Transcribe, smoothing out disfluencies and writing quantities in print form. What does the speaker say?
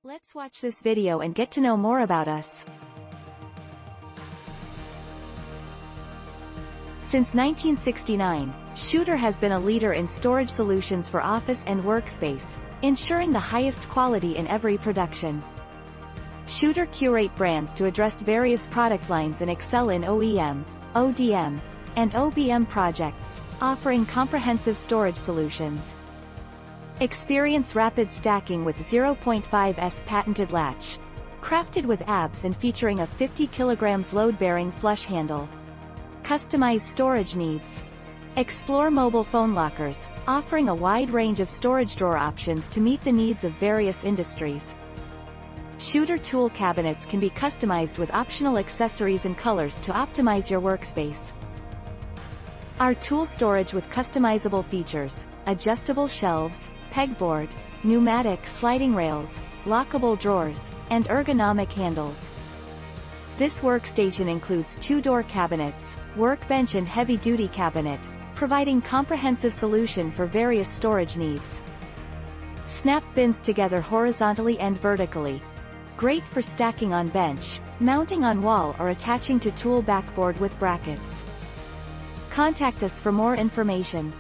Let's watch this video and get to know more about us. Since 1969, SHUTER has been a leader in storage solutions for office and workspace, ensuring the highest quality in every production. SHUTER curate brands to address various product lines and excel in OEM, ODM, and OBM projects, offering comprehensive storage solutions. Experience rapid stacking with 0.5S patented latch, crafted with ABS and featuring a 50 kg load-bearing flush handle. Customize storage needs. Explore mobile phone lockers, offering a wide range of storage drawer options to meet the needs of various industries. SHUTER tool cabinets can be customized with optional accessories and colors to optimize your workspace. Our tool storage with customizable features, adjustable shelves, pegboard, pneumatic sliding rails, lockable drawers, and ergonomic handles. This workstation includes 2-door cabinets, workbench and heavy-duty cabinet, providing comprehensive solution for various storage needs. Snap bins together horizontally and vertically. Great for stacking on bench, mounting on wall or attaching to tool backboard with brackets. Contact us for more information.